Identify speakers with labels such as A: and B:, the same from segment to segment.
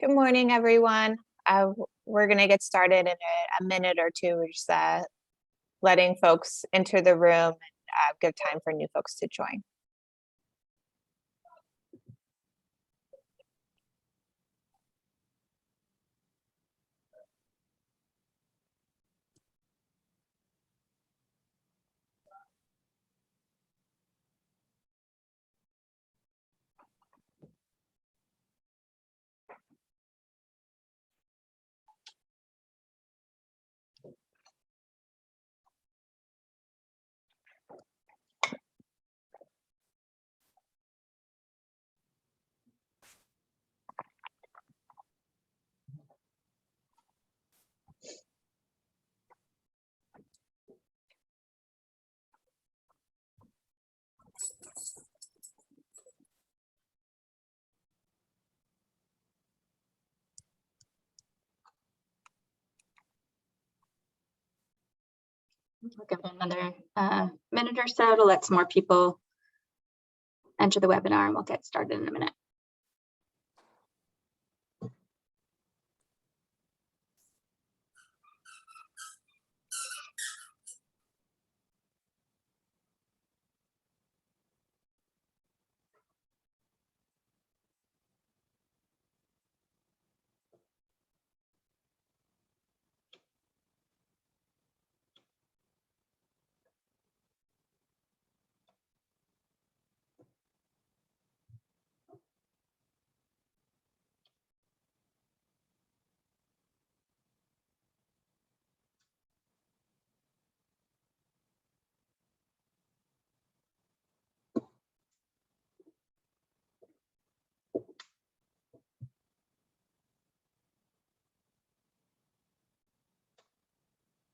A: Good morning, everyone. We're going to get started in a minute or two. We're just letting folks enter the room and give time for new folks to join.
B: We'll give it another minute or so to let some more people enter the webinar, and we'll get started in a minute.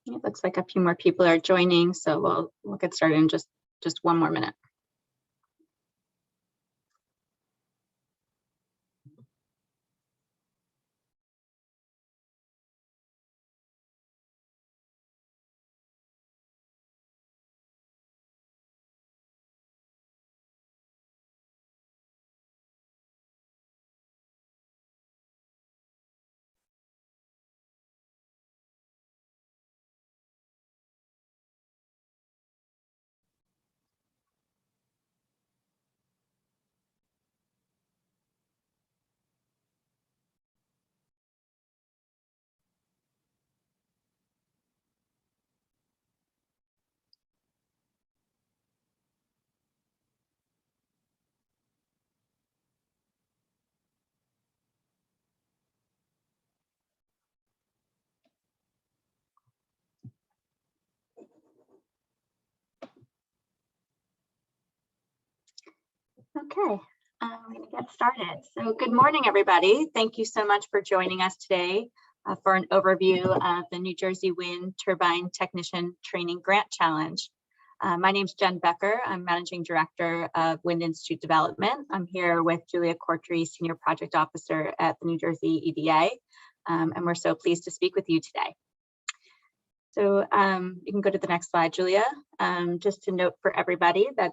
B: It looks like a few more people are joining, so we'll get started in just one more minute. Okay, I'm going to get started. So good morning, everybody. Thank you so much for joining us today for an overview of the New Jersey Wind Turbine Technician Training Grant Challenge. My name is Jen Becker. I'm Managing Director of Wind Institute Development. I'm here with Julia Cortry, Senior Project Officer at the New Jersey EDA, and we're so pleased to speak with you today. So you can go to the next slide, Julia. Just to note for everybody that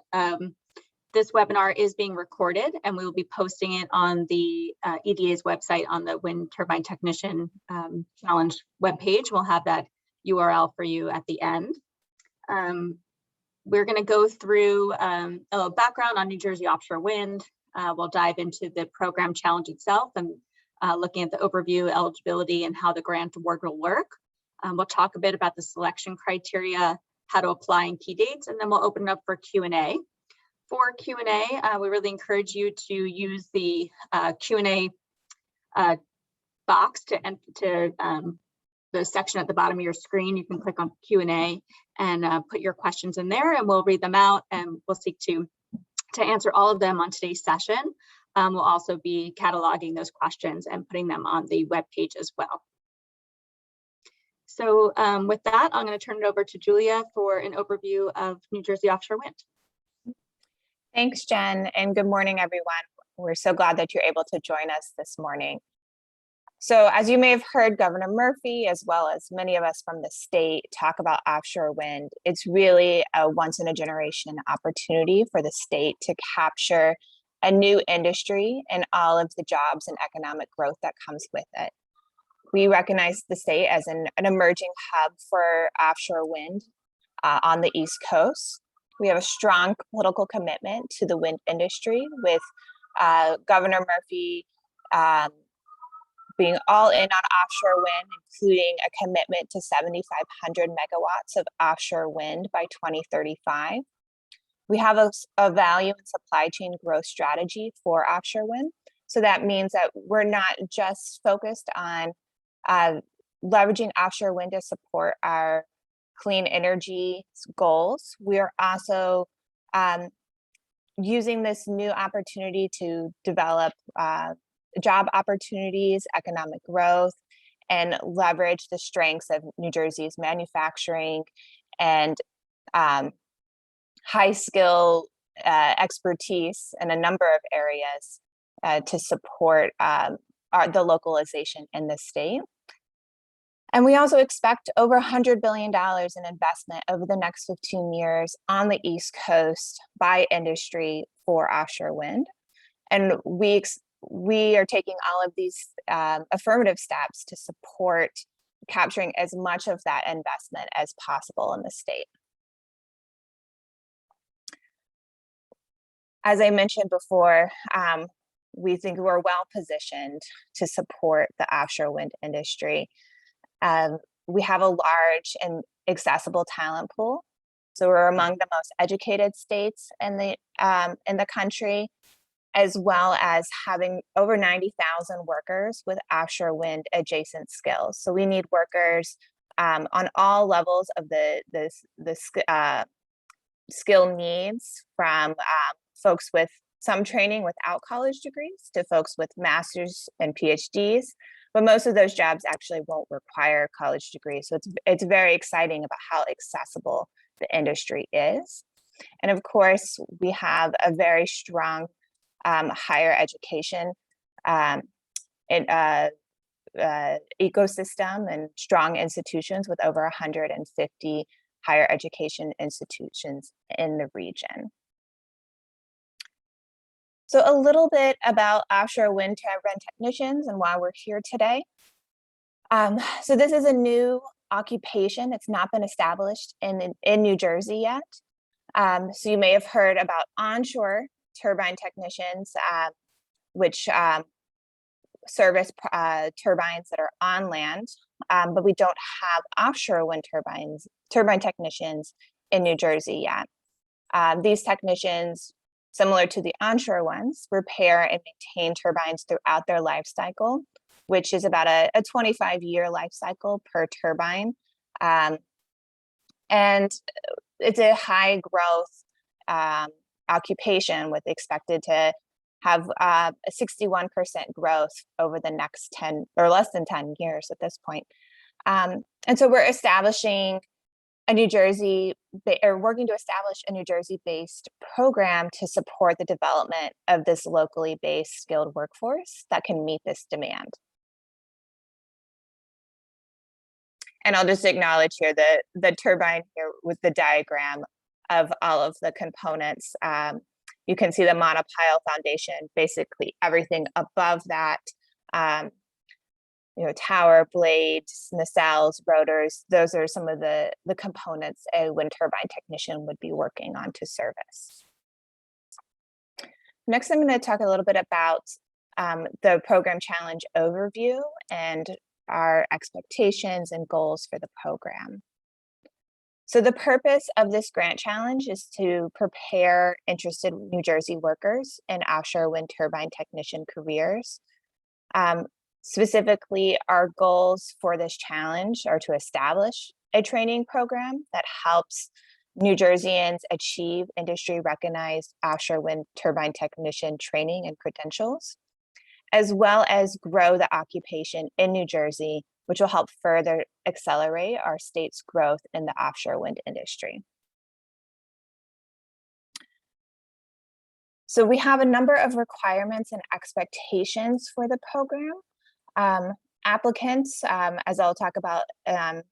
B: this webinar is being recorded, and we will be posting it on the EDA's website on the Wind Turbine Technician Challenge webpage. We'll have that URL for you at the end. We're going to go through a little background on New Jersey offshore wind. We'll dive into the program challenge itself and looking at the overview, eligibility, and how the grant award will work. We'll talk a bit about the selection criteria, how to apply, and key dates, and then we'll open it up for Q&A. For Q&A, we really encourage you to use the Q&A box to the section at the bottom of your screen. You can click on Q&A and put your questions in there, and we'll read them out, and we'll seek to answer all of them on today's session. We'll also be cataloging those questions and putting them on the web page as well. So with that, I'm going to turn it over to Julia for an overview of New Jersey offshore wind.
A: Thanks, Jen, and good morning, everyone. We're so glad that you're able to join us this morning. So as you may have heard Governor Murphy, as well as many of us from the state, talk about offshore wind, it's really a once-in-a-generation opportunity for the state to capture a new industry and all of the jobs and economic growth that comes with it. We recognize the state as an emerging hub for offshore wind on the East Coast. We have a strong political commitment to the wind industry, with Governor Murphy being all in on offshore wind, including a commitment to 7,500 megawatts of offshore wind by 2035. We have a value and supply chain growth strategy for offshore wind. So that means that we're not just focused on leveraging offshore wind to support our clean energy goals. We are also using this new opportunity to develop job opportunities, economic growth, and leverage the strengths of New Jersey's manufacturing and high skill expertise in a number of areas to support the localization in the state. And we also expect over $100 billion in investment over the next 15 years on the East Coast by industry for offshore wind. And we are taking all of these affirmative steps to support capturing as much of that investment as possible in the state. As I mentioned before, we think we're well positioned to support the offshore wind industry. We have a large and accessible talent pool. So we're among the most educated states in the country, as well as having over 90,000 workers with offshore wind adjacent skills. So we need workers on all levels of the skill needs, from folks with some training without college degrees to folks with master's and PhDs. But most of those jobs actually won't require college degrees. So it's very exciting about how accessible the industry is. And of course, we have a very strong higher education ecosystem and strong institutions, with over 150 higher education institutions in the region. So a little bit about offshore wind turbine technicians and why we're here today. So this is a new occupation. It's not been established in New Jersey yet. So you may have heard about onshore turbine technicians, which service turbines that are on land, but we don't have offshore wind turbine technicians in New Jersey yet. These technicians, similar to the onshore ones, repair and maintain turbines throughout their life cycle, which is about a 25-year life cycle per turbine. And it's a high growth occupation, with expected to have a 61% growth over the next 10 or less than 10 years at this point. And so we're establishing working to establish a New Jersey-based program to support the development of this locally based skilled workforce that can meet this demand. And I'll just acknowledge here the turbine here with the diagram of all of the components. You can see the monopile foundation, basically everything above that, tower, blades, nacelles, rotors. Those are some of the components a wind turbine technician would be working on to service. Next, I'm going to talk a little bit about the program challenge overview and our expectations and goals for the program. So the purpose of this grant challenge is to prepare interested New Jersey workers in offshore wind turbine technician careers. Specifically, our goals for this challenge are to establish a training program that helps New Jerseyans achieve industry-recognized offshore wind turbine technician training and credentials, as well as grow the occupation in New Jersey, which will help further accelerate our state's growth in the offshore wind industry. So we have a number of requirements and expectations for the program. Applicants, as I'll talk about in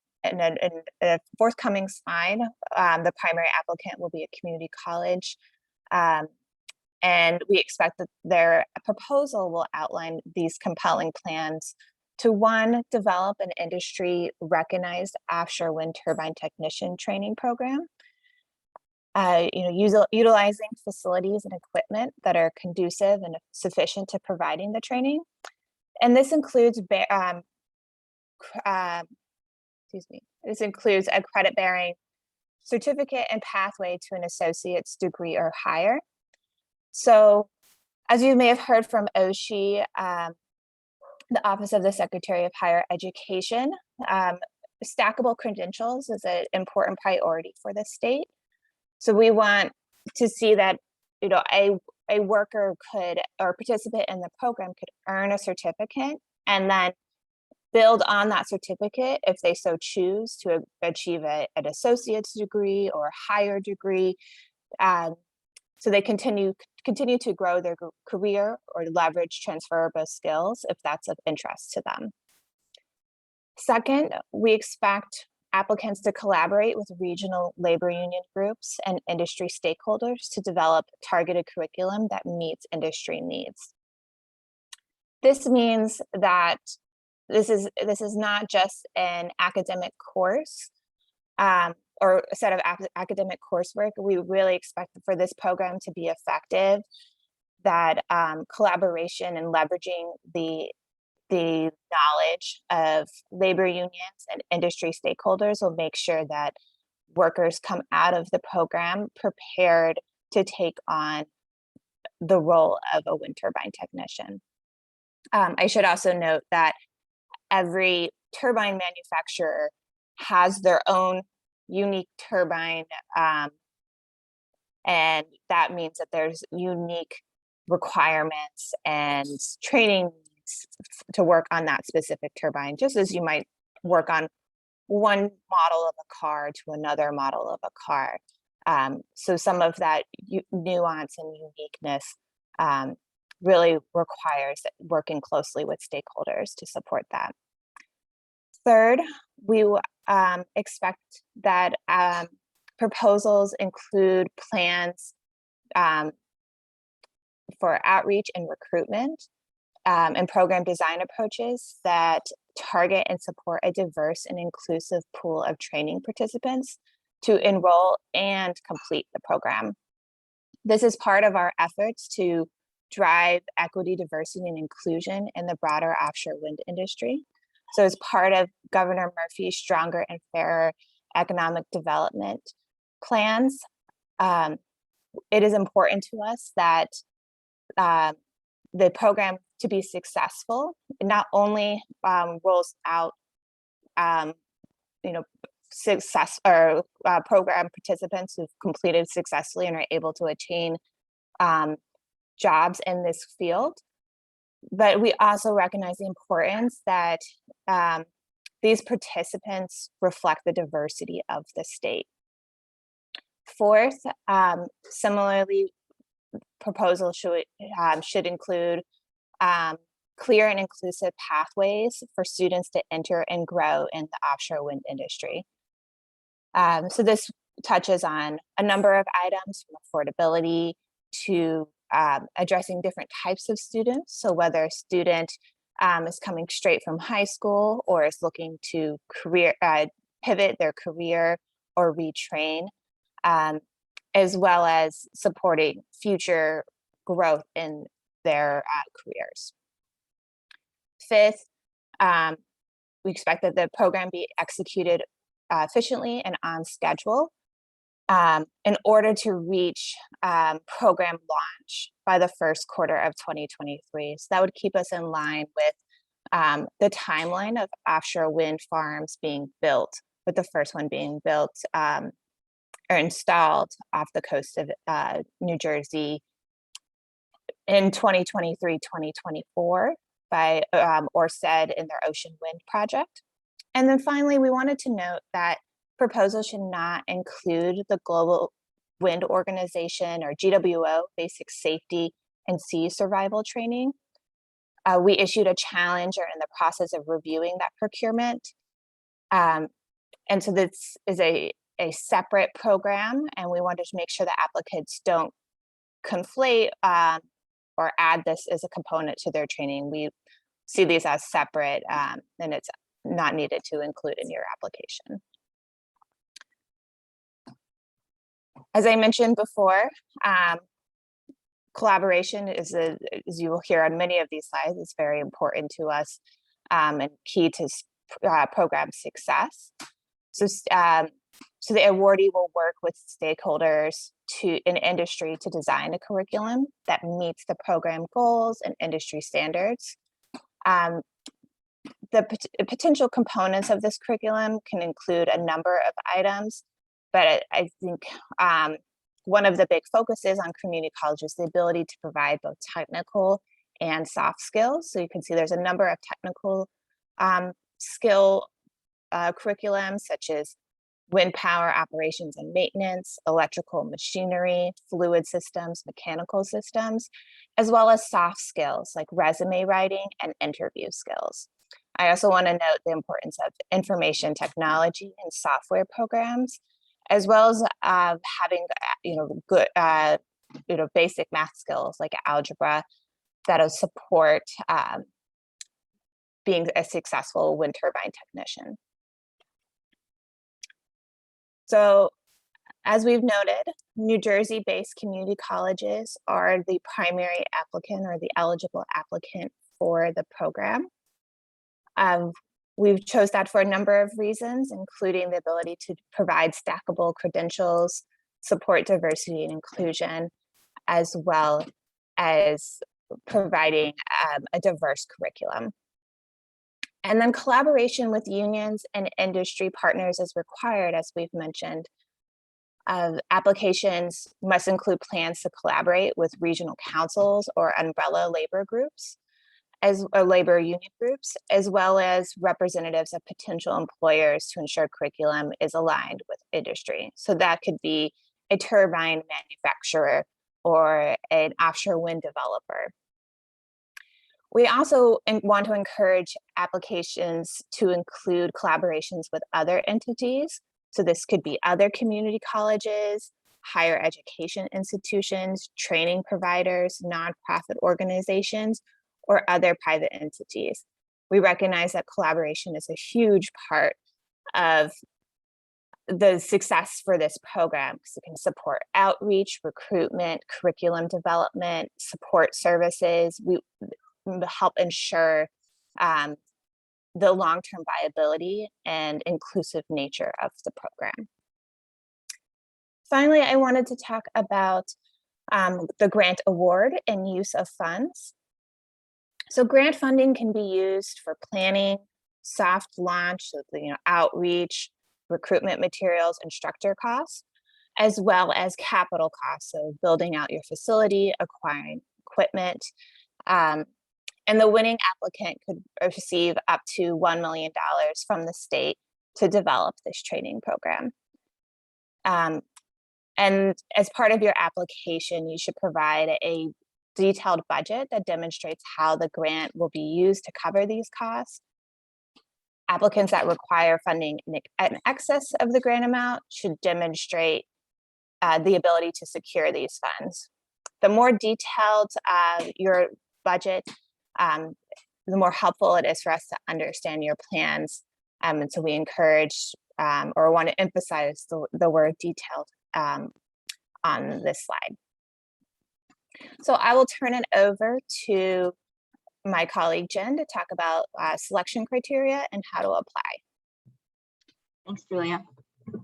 A: a forthcoming slide, the primary applicant will be a community college And we expect that their proposal will outline these compelling plans to, one, develop an industry recognized offshore wind turbine technician training program, utilizing facilities and equipment that are conducive and sufficient to providing the training. And this includes this includes a credit-bearing certificate and pathway to an associate's degree or higher. So, as you may have heard from OSHI, the Office of the Secretary of Higher Education, stackable credentials is an important priority for the state. So we want to see that, a worker could, or participant in the program could earn a certificate and then build on that certificate if they so choose to achieve an associate's degree or a higher degree. So they continue to grow their career or leverage transferable skills if that's of interest to them. Second, we expect applicants to collaborate with regional labor union groups and industry stakeholders to develop targeted curriculum that meets industry needs. This means that this is not just an academic course or a set of academic coursework. We really expect for this program to be effective, that collaboration and leveraging the knowledge of labor unions and industry stakeholders will make sure that workers come out of the program prepared to take on the role of a wind turbine technician. I should also note that every turbine manufacturer has their own unique turbine, and that means that there's unique requirements and training needs to work on that specific turbine, just as you might work on one model of a car to another model of a car. So some of that nuance and uniqueness really requires working closely with stakeholders to support that. Third, we expect that proposals include plans for outreach and recruitment and program design approaches that target and support a diverse and inclusive pool of training participants to enroll and complete the program. This is part of our efforts to drive equity, diversity, and inclusion in the broader offshore wind industry. So as part of Governor Murphy's Stronger and Fairer Economic Development plans, it is important to us that the program, to be successful, not only rolls out program participants who've completed successfully and are able to attain jobs in this field, but we also recognize the importance that these participants reflect the diversity of the state. Fourth, similarly, proposals should include clear and inclusive pathways for students to enter and grow in the offshore wind industry. So this touches on a number of items, from affordability to addressing different types of students. So whether a student is coming straight from high school or is looking to pivot their career or retrain, as well as supporting future growth in their careers. Fifth, we expect that the program be executed efficiently and on schedule in order to reach program launch by the first quarter of 2023. So that would keep us in line with the timeline of offshore wind farms being built, with the first one being built or installed off the coast of New Jersey in 2023, 2024 by Ørsted in their Ocean Wind project. And then finally, we wanted to note that proposals should not include the Global Wind Organization or GWO basic safety and sea survival training. We issued a challenge or in the process of reviewing that procurement. And so this is a separate program, and we wanted to make sure that applicants don't conflate or add this as a component to their training, we see these as separate, and it's not needed to include in your application. As I mentioned before, collaboration is, as you will hear on many of these slides, is very important to us and key to program success. So the awardee will work with stakeholders in industry to design a curriculum that meets the program goals and industry standards. The potential components of this curriculum can include a number of items, but I think one of the big focuses on community college is the ability to provide both technical and soft skills. So you can see there's a number of technical skill curriculums, such as wind power operations and maintenance, electrical machinery, fluid systems, mechanical systems, as well as soft skills like resume writing and interview skills. I also want to note the importance of information technology and software programs, as well as having good basic math skills like algebra that'll support being a successful wind turbine technician. So, as we've noted, New Jersey-based community colleges are the primary applicant or the eligible applicant for the program. We've chose that for a number of reasons, including the ability to provide stackable credentials, support diversity and inclusion, as well as providing a diverse curriculum. And then collaboration with unions and industry partners is required, as we've mentioned. Applications must include plans to collaborate with regional councils or umbrella labor groups, labor union groups, as well as representatives of potential employers to ensure curriculum is aligned with industry. So that could be a turbine manufacturer or an offshore wind developer. We also want to encourage applications to include collaborations with other entities. So this could be other community colleges, higher education institutions, training providers, nonprofit organizations, or other private entities. We recognize that collaboration is a huge part of the success for this program because it can support outreach, recruitment, curriculum development, support services. We help ensure the long-term viability and inclusive nature of the program. Finally, I wanted to talk about the grant award and use of funds. So grant funding can be used for planning, soft launch, so outreach, recruitment materials, instructor costs, as well as capital costs, so building out your facility, acquiring equipment. And the winning applicant could receive up to $1 million from the state to develop this training program. And as part of your application, you should provide a detailed budget that demonstrates how the grant will be used to cover these costs. Applicants that require funding in excess of the grant amount should demonstrate the ability to secure these funds. The more detailed your budget, the more helpful it is for us to understand your plans. And so we encourage or want to emphasize the word detailed on this slide. So I will turn it over to my colleague Jen to talk about selection criteria and how to apply.
B: Thanks, Julia. So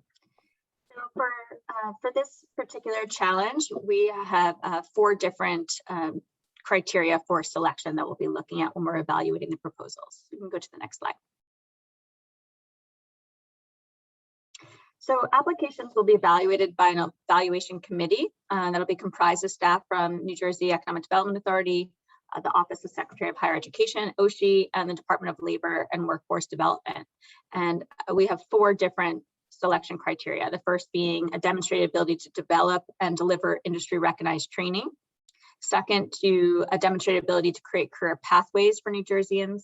B: for this particular challenge, we have 4 different criteria for selection that we'll be looking at when we're evaluating the proposals. You can go to the next slide. So applications will be evaluated by an evaluation committee that'll be comprised of staff from New Jersey Economic Development Authority, the Office of Secretary of Higher Education, OSHE, and the Department of Labor and Workforce Development. And we have 4 different selection criteria. The first being a demonstrated ability to develop and deliver industry recognized training. Second, a demonstrated ability to create career pathways for New Jerseyans.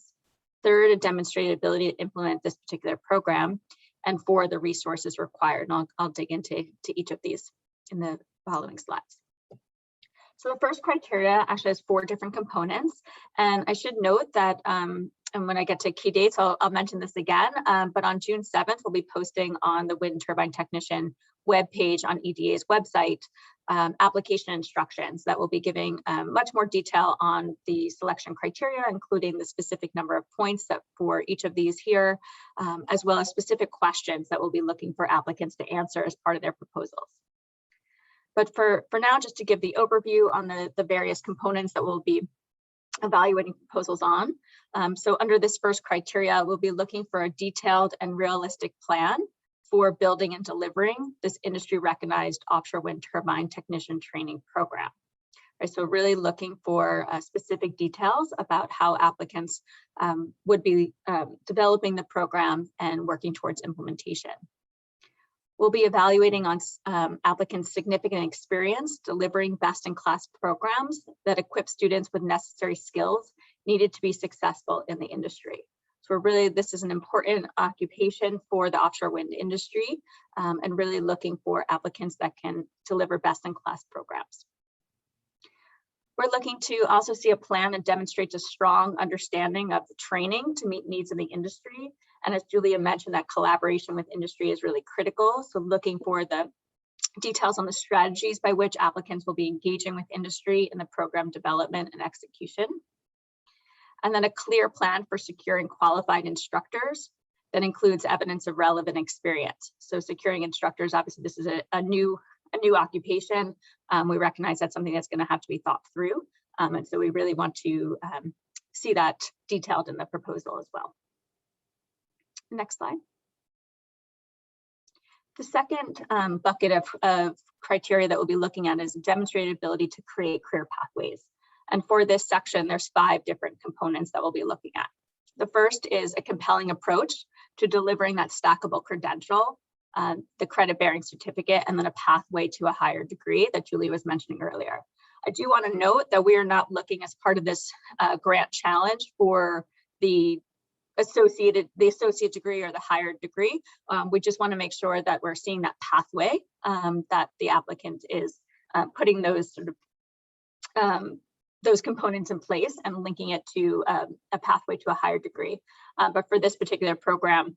B: Third, a demonstrated ability to implement this particular program. And 4, the resources required. And I'll dig into each of these in the following slides. So the first criteria actually has 4 different components. And I should note that, and when I get to key dates, I'll mention this again, but on June 7th, we'll be posting on the Wind Turbine Technician webpage on EDA's website, application instructions that will be giving much more detail on the selection criteria, including the specific number of points that for each of these here, as well as specific questions that we'll be looking for applicants to answer as part of their proposals. But for now, just to give the overview on the various components that we'll be evaluating proposals on. So under this first criteria, we'll be looking for a detailed and realistic plan for building and delivering this industry recognized offshore wind turbine technician training program. Right, so really looking for specific details about how applicants would be developing the program and working towards implementation. We'll be evaluating on applicants' significant experience delivering best-in-class programs that equip students with necessary skills needed to be successful in the industry. So this is an important occupation for the offshore wind industry, and really looking for applicants that can deliver best-in-class programs. We're looking to also see a plan that demonstrates a strong understanding of the training to meet needs of the industry. And as Julia mentioned, that collaboration with industry is really critical. So looking for the details on the strategies by which applicants will be engaging with industry in the program development and execution. And then a clear plan for securing qualified instructors that includes evidence of relevant experience. So securing instructors, obviously this is a new occupation. We recognize that's something that's going to have to be thought through. And so we really want to see that detailed in the proposal as well. Next slide. The second bucket of criteria that we'll be looking at is demonstrated ability to create career pathways. And for this section, there's 5 different components that we'll be looking at. The first is a compelling approach to delivering that stackable credential, the credit-bearing certificate, and then a pathway to a higher degree that Julie was mentioning earlier. I do want to note that we are not looking as part of this grant challenge for the associate degree or the higher degree. We just want to make sure that we're seeing that pathway, that the applicant is putting those sort of those components in place and linking it to a pathway to a higher degree. But for this particular program,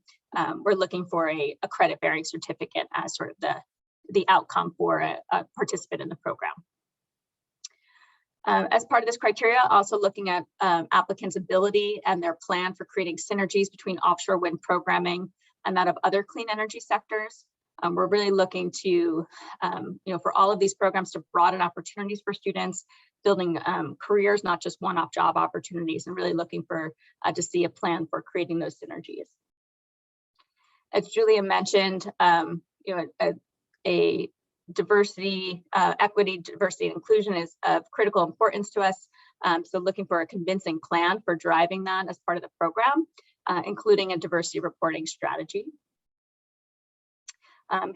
B: we're looking for a credit-bearing certificate as sort of the outcome for a participant in the program. As part of this criteria, also looking at applicants' ability and their plan for creating synergies between offshore wind programming and that of other clean energy sectors. We're really looking to, for all of these programs to broaden opportunities for students, building careers, not just one-off job opportunities, and really looking for to see a plan for creating those synergies. As Julia mentioned, a diversity, equity, diversity, and inclusion is of critical importance to us. So looking for a convincing plan for driving that as part of the program, including a diversity reporting strategy.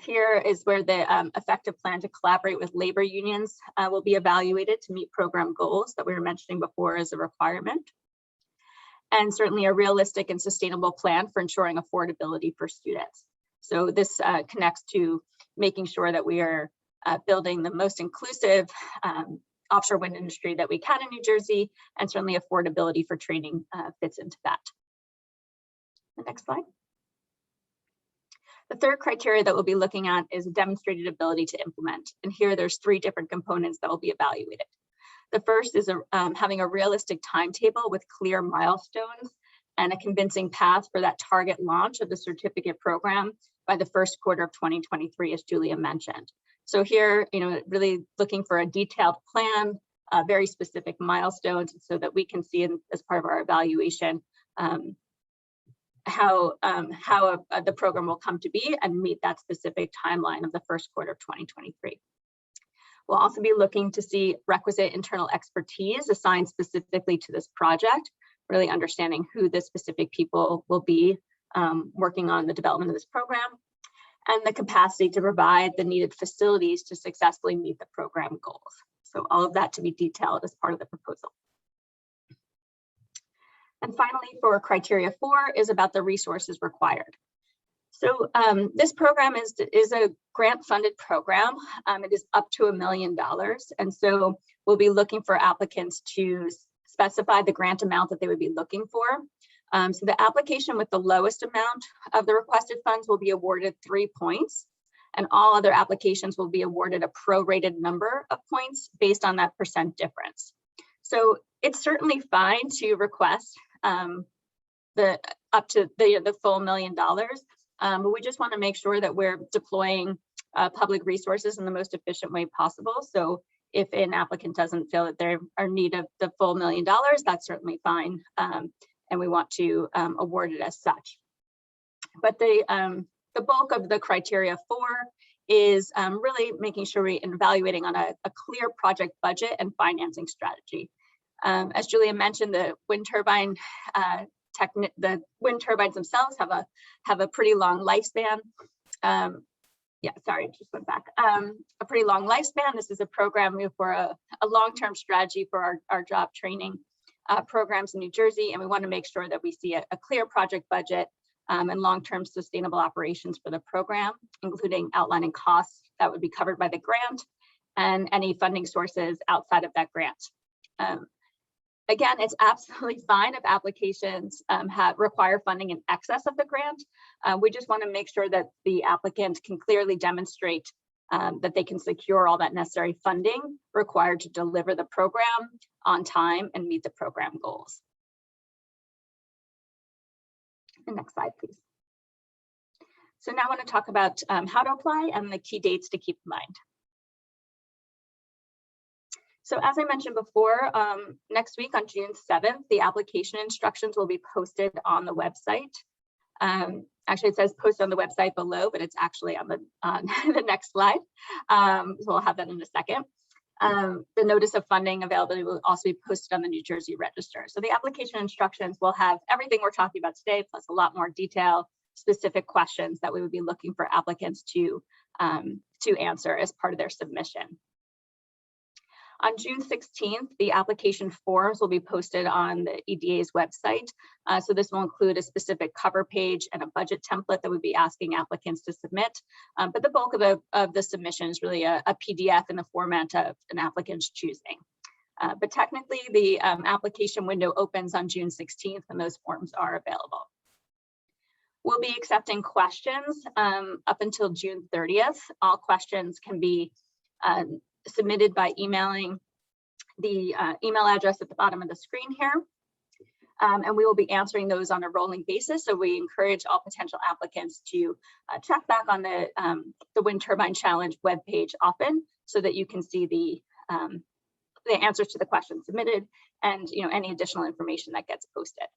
B: Here is where the effective plan to collaborate with labor unions will be evaluated to meet program goals that we were mentioning before as a requirement. And certainly a realistic and sustainable plan for ensuring affordability for students. So this connects to making sure that we are building the most inclusive offshore wind industry that we can in New Jersey, and certainly affordability for training fits into that. The next slide. The third criteria that we'll be looking at is a demonstrated ability to implement. And here there's 3 different components that will be evaluated. The first is having a realistic timetable with clear milestones and a convincing path for that target launch of the certificate program by the first quarter of 2023, as Julia mentioned. So here, really looking for a detailed plan, very specific milestones, so that we can see as part of our evaluation how the program will come to be and meet that specific timeline of the first quarter of 2023. We'll also be looking to see requisite internal expertise assigned specifically to this project, really understanding who the specific people will be working on the development of this program, and the capacity to provide the needed facilities to successfully meet the program goals. So all of that to be detailed as part of the proposal. And finally, for criteria 4 is about the resources required. So this program is a grant-funded program. It is up to $1 million. And so we'll be looking for applicants to specify the grant amount that they would be looking for. So the application with the lowest amount of the requested funds will be awarded 3 points, and all other applications will be awarded a prorated number of points based on that percent difference. So it's certainly fine to request up to the full $1 million, but we just want to make sure that we're deploying public resources in the most efficient way possible. So if an applicant doesn't feel that they're in need of the full $1 million, that's certainly fine, and we want to award it as such. But the bulk of the criteria is really making sure we're evaluating on a clear project budget and financing strategy. As Julia mentioned, the wind turbine the wind turbines themselves have a pretty long lifespan. Yeah, sorry, it just went back. A pretty long lifespan. This is a program for a long-term strategy for our job training programs in New Jersey, and we want to make sure that we see a clear project budget and long-term sustainable operations for the program, including outlining costs that would be covered by the grant and any funding sources outside of that grant. Again, it's absolutely fine if applications require funding in excess of the grant. We just want to make sure that the applicant can clearly demonstrate that they can secure all that necessary funding required to deliver the program on time and meet the program goals. The next slide, please. So now I want to talk about how to apply and the key dates to keep in mind. So as I mentioned before, next week on June 7th, the application instructions will be posted on the website. Actually, it says posted on the website below, but it's actually on the next slide. So we'll have that in a second. The notice of funding availability will also be posted on the New Jersey Register. So the application instructions will have everything we're talking about today, plus a lot more detail, specific questions that we would be looking for applicants to answer as part of their submission. On June 16th, the application forms will be posted on the EDA's website. So this will include a specific cover page and a budget template that would be asking applicants to submit. But the bulk of the submission is really a PDF in the format of an applicant's choosing. But technically, the application window opens on June 16th, and those forms are available. We'll be accepting questions up until June 30th. All questions can be submitted by emailing the email address at the bottom of the screen here. And we will be answering those on a rolling basis. So we encourage all potential applicants to check back on the Wind Turbine Challenge webpage often so that you can see the answers to the questions submitted and any additional information that gets posted.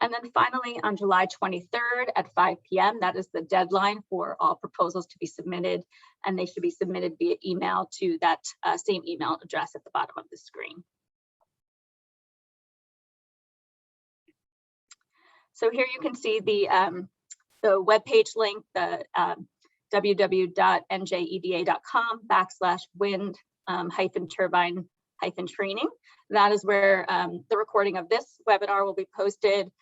B: And then finally, on July 23rd at 5 p.m., that is the deadline for all proposals to be submitted, and they should be submitted via email to that same email address at the bottom of the screen. So here you can see the webpage link, the www.njeda.com/wind-turbine-training. That is where the recording of this webinar will be posted,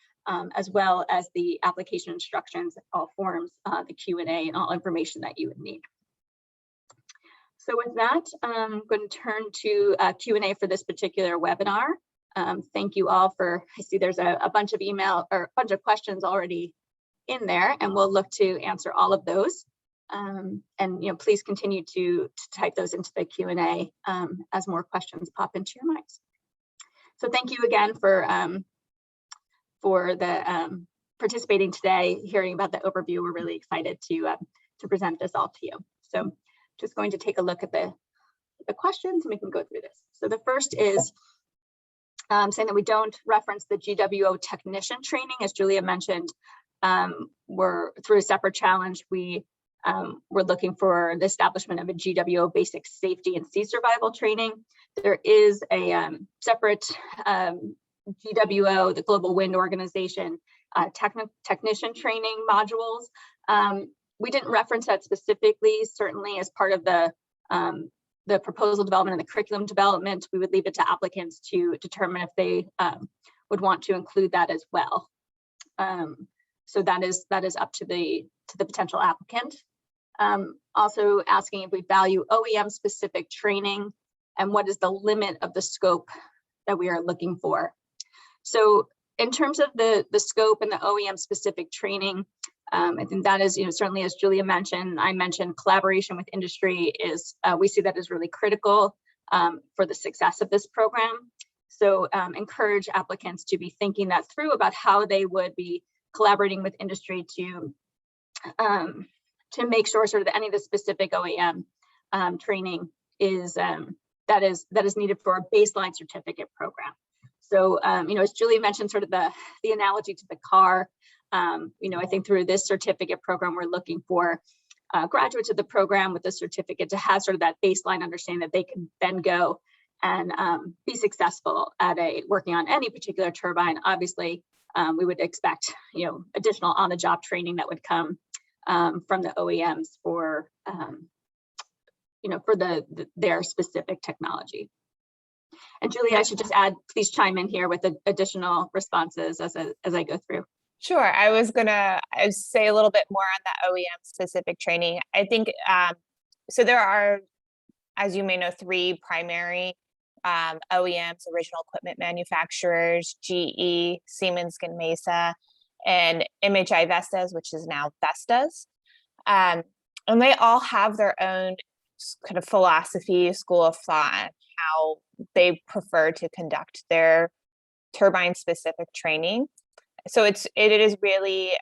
B: as well as the application instructions, all forms, the Q&A, and all information that you would need. So with that, I'm going to turn to Q&A for this particular webinar. Thank you all for, I see there's a bunch of email or a bunch of questions already in there, and we'll look to answer all of those. And please continue to type those into the Q&A as more questions pop into your minds. So thank you again for the participating today, hearing about the overview. We're really excited to present this all to you. So just going to take a look at the questions, and we can go through this. So the first is saying that we don't reference the GWO technician training. As Julia mentioned, we're through a separate challenge. We're looking for the establishment of a GWO basic safety and sea survival training. There is a separate GWO, the Global Wind Organization, technician training modules. We didn't reference that specifically. Certainly, as part of the proposal development and the curriculum development, we would leave it to applicants to determine if they would want to include that as well. So that is up to the potential applicant. Also asking if we value OEM specific training and what is the limit of the scope that we are looking for. So in terms of the scope and the OEM specific training, I think that is, certainly as Julia mentioned, I mentioned collaboration with industry is, we see that as really critical for the success of this program. So encourage applicants to be thinking that through about how they would be collaborating with industry to make sure sort of any of the specific OEM training is that is needed for a baseline certificate program. So as Julia mentioned, sort of the analogy to the car, I think through this certificate program, we're looking for graduates of the program with a certificate to have sort of that baseline understanding that they can then go and be successful at working on any particular turbine. Obviously, we would expect, additional on-the-job training that would come from the OEMs for, for their specific technology. And Julia, I should just add, please chime in here with additional responses as I go through.
A: Sure. I was gonna say a little bit more on that OEM specific training. I think so. There are, as you may know, 3 primary OEMs: original equipment manufacturers, GE, Siemens Gamesa, and MHI Vestas, which is now Vestas. And they all have their own kind of philosophy, school of thought, how they prefer to conduct their turbine specific training. So it is really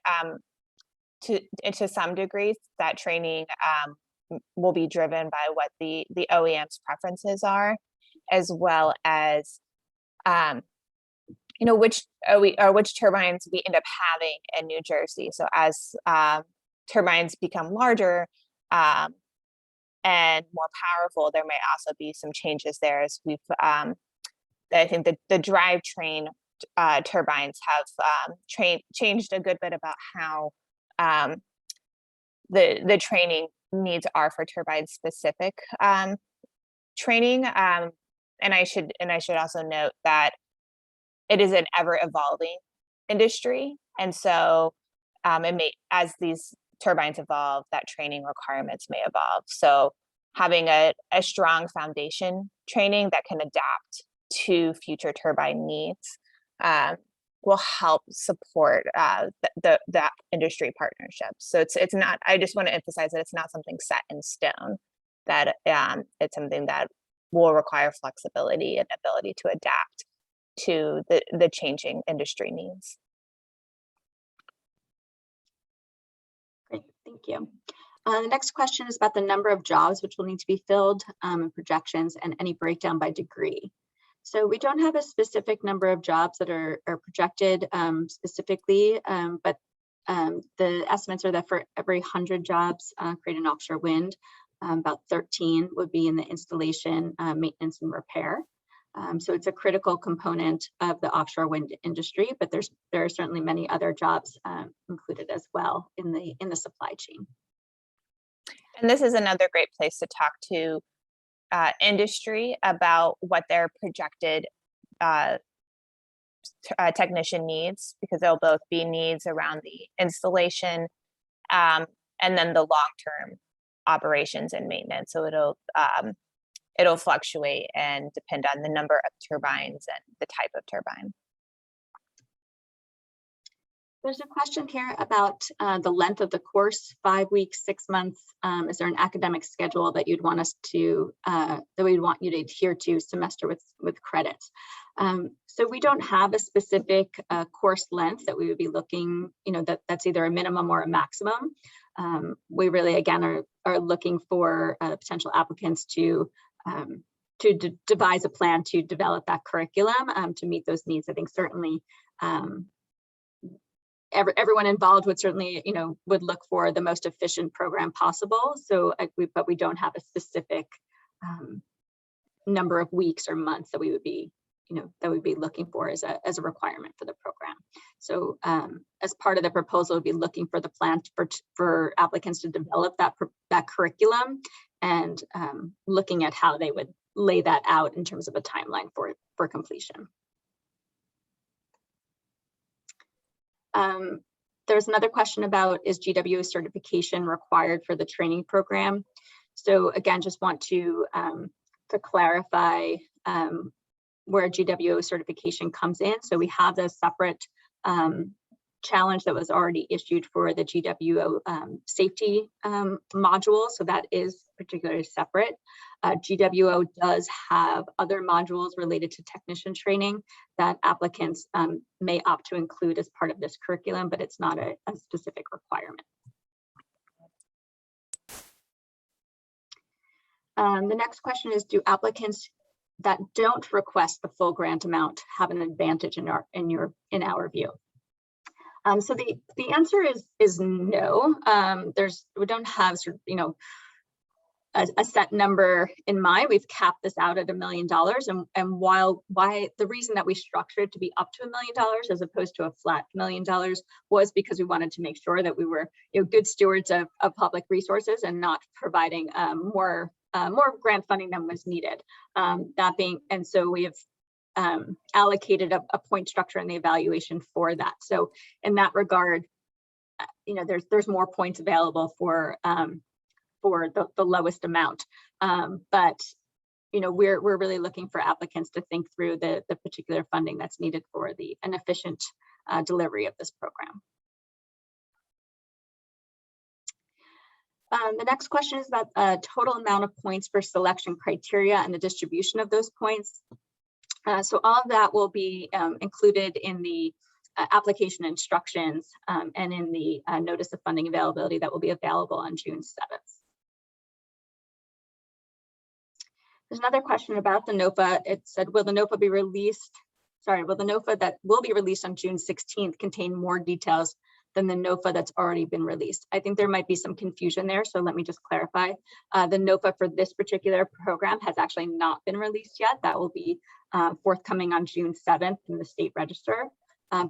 A: to some degree that training will be driven by what the OEM's preferences are, as well as which turbines we end up having in New Jersey. So as turbines become larger and more powerful, there may also be some changes there, as we've I think the drivetrain turbines have changed a good bit about how the training needs are for turbine specific training. And I should also note that it is an ever evolving industry, and so it may, as these turbines evolve, that training requirements may evolve. So having a strong foundation training that can adapt to future turbine needs will help support that industry partnership. So it's not, I just want to emphasize that it's not something set in stone, that it's something that will require flexibility and ability to adapt to the changing industry needs.
B: Great, thank you. The next question is about the number of jobs which will need to be filled, and projections, and any breakdown by degree. So we don't have a specific number of jobs that are projected specifically, but the estimates are that for every 100 jobs created in offshore wind, about 13 would be in the installation, maintenance, and repair. So it's a critical component of the offshore wind industry, but there are certainly many other jobs included as well in the supply chain.
A: And this is another great place to talk to industry about what their projected technician needs, because there'll both be needs around the installation and then the long-term operations and maintenance. So it'll fluctuate and depend on the number of turbines and the type of turbine.
B: There's a question here about the length of the course, 5 weeks, 6 months. Is there an academic schedule that you'd want us to, that we'd want you to adhere to semester with credits? So we don't have a specific course length that we would be looking, that's either a minimum or a maximum. We really, again, are looking for potential applicants to devise a plan to develop that curriculum to meet those needs. I think certainly everyone involved would certainly, would look for the most efficient program possible. So, but we don't have a specific number of weeks or months that we would be, looking for as a requirement for the program. So, as part of the proposal, we'd be looking for the plan for applicants to develop that curriculum, and looking at how they would lay that out in terms of a timeline for completion. There's another question about, is GWO certification required for the training program? So again, just want to clarify where GWO certification comes in. So we have a separate challenge that was already issued for the GWO safety module. So that is particularly separate. GWO does have other modules related to technician training that applicants may opt to include as part of this curriculum, but it's not a specific requirement. The next question is, do applicants that don't request the full grant amount have an advantage in our view? So the answer is no. We don't have sort of, a set number in mind. We've capped this out at $1 million, and why the reason that we structured it to be up to $1 million as opposed to a flat $1 million was because we wanted to make sure that we were good stewards of public resources and not providing more grant funding than was needed. And so we have allocated a point structure in the evaluation for that. So in that regard, there's more points available for the lowest amount. But we're really looking for applicants to think through the particular funding that's needed for an efficient delivery of this program. The next question is about total amount of points for selection criteria and the distribution of those points. So all of that will be included in the application instructions and in the notice of funding availability that will be available on June 7th. There's another question about the NOFA. It said, will the NOFA be released? Will the NOFA that will be released on June 16th contain more details than the NOFA that's already been released? I think there might be some confusion there, so let me just clarify. The NOFA for this particular program has actually not been released yet. That will be forthcoming on June 7th in the state register.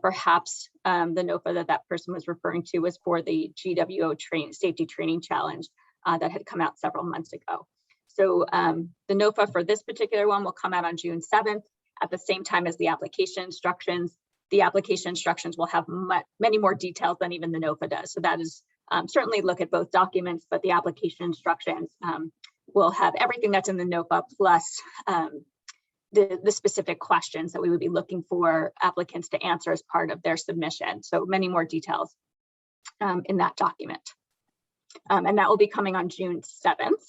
B: Perhaps the NOFA that person was referring to was for the GWO safety training challenge that had come out several months ago. So the NOFA for this particular one will come out on June 7th at the same time as the application instructions. The application instructions will have many more details than even the NOFA does. So that is certainly look at both documents, but the application instructions will have everything that's in the NOFA plus the specific questions that we would be looking for applicants to answer as part of their submission. So many more details in that document. And that will be coming on June 7th.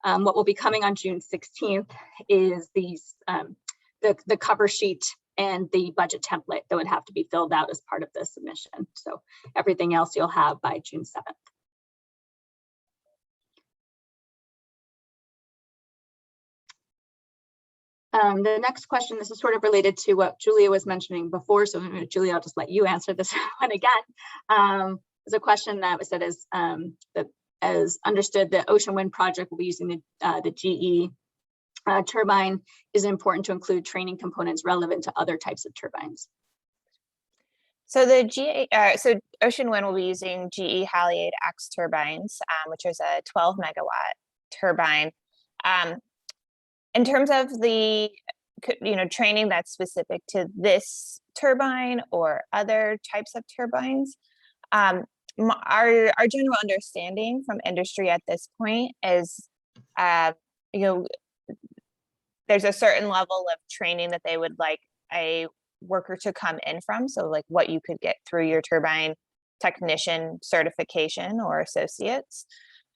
B: What will be coming on June 16th is the cover sheet and the budget template that would have to be filled out as part of the submission. So everything else you'll have by June 7th. The next question, this is sort of related to what Julia was mentioning before. So Julia, I'll just let you answer this one again. There's a question that was said as understood, the ocean wind project will be using the GE turbine. Is it important to include training components relevant to other types of turbines?
A: So so Ocean Wind will be using GE Haliade X turbines, which is a 12 megawatt turbine. In terms of the training that's specific to this turbine or other types of turbines, our general understanding from industry at this point is, there's a certain level of training that they would like a worker to come in from. So like what you could get through your turbine technician certification or associates.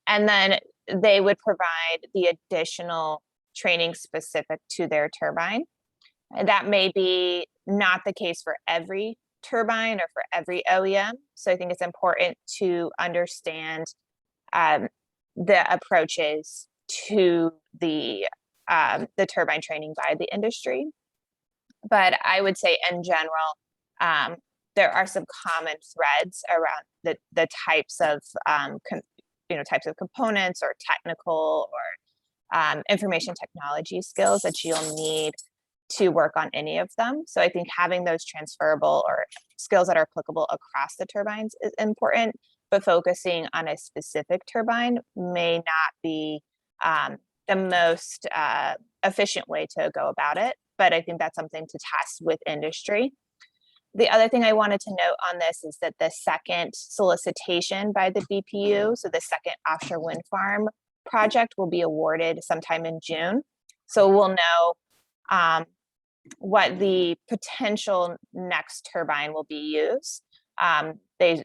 A: And then they would provide the additional training specific to their turbine. And that may be not the case for every turbine or for every OEM. So I think it's important to understand the approaches to the turbine training by the industry. But I would say in general, there are some common threads around the types of types of components or technical or information technology skills that you'll need to work on any of them. So I think having those transferable or skills that are applicable across the turbines is important, but focusing on a specific turbine may not be the most efficient way to go about it. But I think that's something to test with industry. The other thing I wanted to note on this is that the second solicitation by the BPU, so the second offshore wind farm project, will be awarded sometime in June. So we'll know what the potential next turbine will be used. They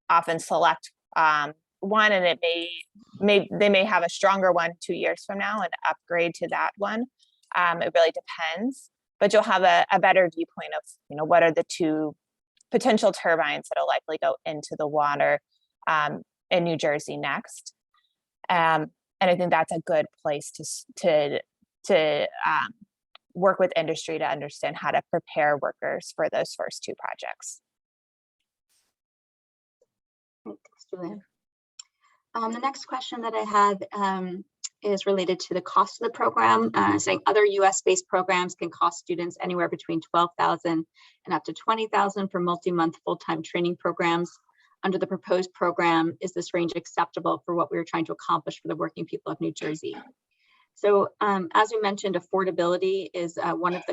A: often select one, and they may have a stronger one 2 years from now and upgrade to that one. It really depends, but you'll have a better viewpoint of what are the two potential turbines that will likely go into the water in New Jersey next. And I think that's a good place to work with industry to understand how to prepare workers for those first two projects.
B: Thanks, Julia. The next question that I have is related to the cost of the program, saying other US-based programs can cost students anywhere between $12,000 and up to $20,000 for multi-month full-time training programs. Under the proposed program, is this range acceptable for what we were trying to accomplish for the working people of New Jersey? So as we mentioned, affordability is one of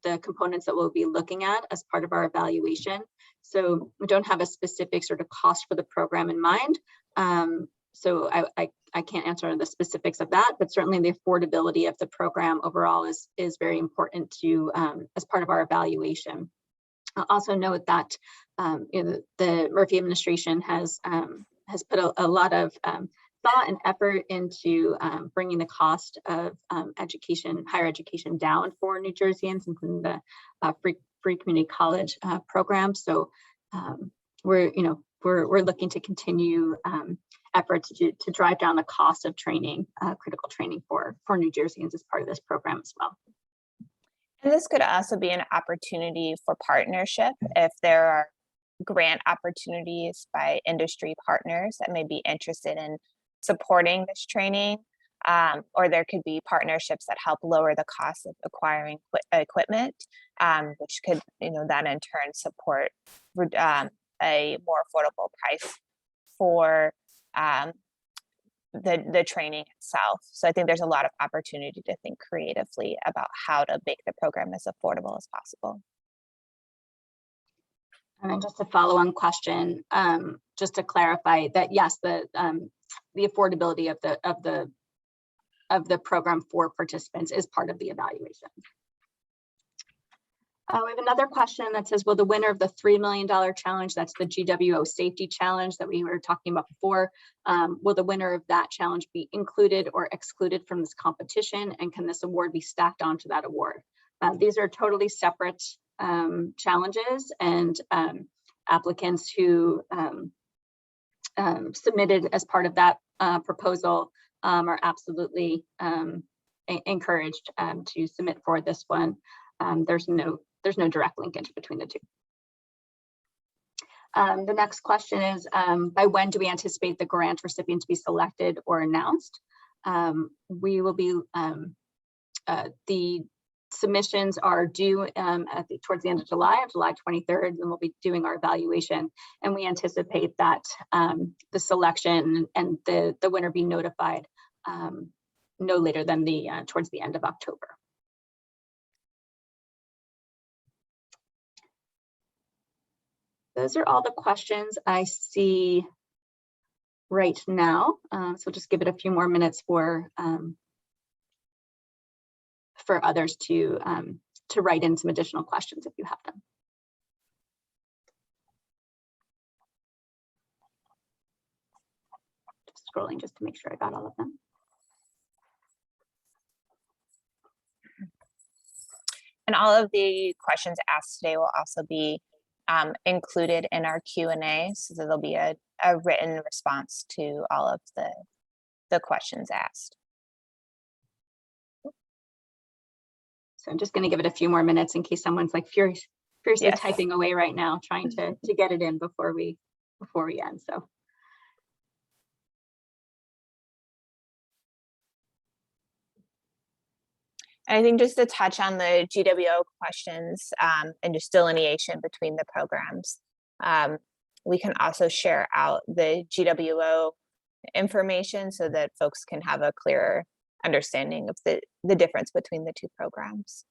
B: the components that we'll be looking at as part of our evaluation. So we don't have a specific sort of cost for the program in mind. So I can't answer the specifics of that, but certainly the affordability of the program overall is very important to as part of our evaluation. I'll also note that the Murphy administration has put a lot of thought and effort into bringing the cost of higher education down for New Jerseyans, including the free community college program. So we're looking to continue efforts to drive down the cost of training, critical training for New Jerseyans as part of this program as well.
A: And this could also be an opportunity for partnership if there are grant opportunities by industry partners that may be interested in supporting this training, or there could be partnerships that help lower the cost of acquiring equipment, which could, then in turn support a more affordable price for the training itself. So I think there's a lot of opportunity to think creatively about how to make the program as affordable as possible.
B: And just a follow-on question, just to clarify that yes, the affordability of the program for participants is part of the evaluation. We have another question that says, will the winner of the $3 million challenge, that's the GWO safety challenge that we were talking about before, will the winner of that challenge be included or excluded from this competition? And can this award be stacked onto that award? These are totally separate challenges, and applicants who submitted as part of that proposal are absolutely encouraged to submit for this one. There's no direct linkage between the two. The next question is, by when do we anticipate the grant recipient to be selected or announced? We will be, the submissions are due towards the end of July 23rd, and we'll be doing our evaluation. And we anticipate that the selection and the winner be notified no later than towards the end of October. Those are all the questions I see right now. So just give it a few more minutes for others to write in some additional questions if you have them. Just scrolling just to make sure I got all of them.
A: And all of the questions asked today will also be included in our Q&A, so there'll be a written response to all of the questions asked.
B: So I'm just going to give it a few more minutes in case someone's like furiously
A: Yes.
B: typing away right now, trying to get it in before we end. So.
A: I think just to touch on the GWO questions and just delineation between the programs, we can also share out the GWO information so that folks can have a clearer understanding of the difference between the two programs.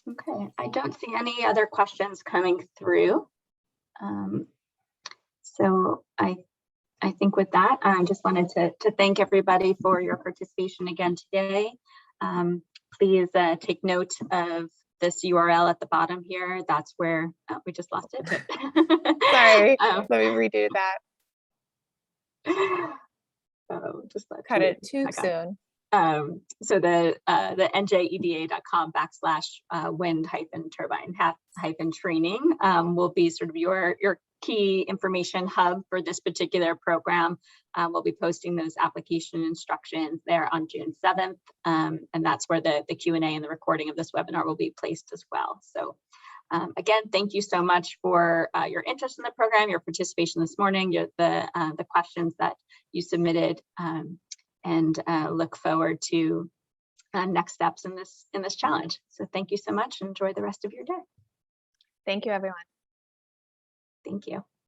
B: Okay, I don't see any other questions coming through. So I think with that, I just wanted to thank everybody for your participation again today. Please take note of this URL at the bottom here. That's where we just lost it. But
A: Sorry, let me redo that.
B: Just
A: Cut it too soon.
B: So the NJEDA.com/wind-turbine-training will be sort of your key information hub for this particular program. We'll be posting those application instructions there on June 7th, and that's where the Q&A and the recording of this webinar will be placed as well. So again, thank you so much for your interest in the program, your participation this morning, the questions that you submitted, and look forward to next steps in this challenge. So thank you so much. Enjoy the rest of your day.
A: Thank you, everyone.
B: Thank you.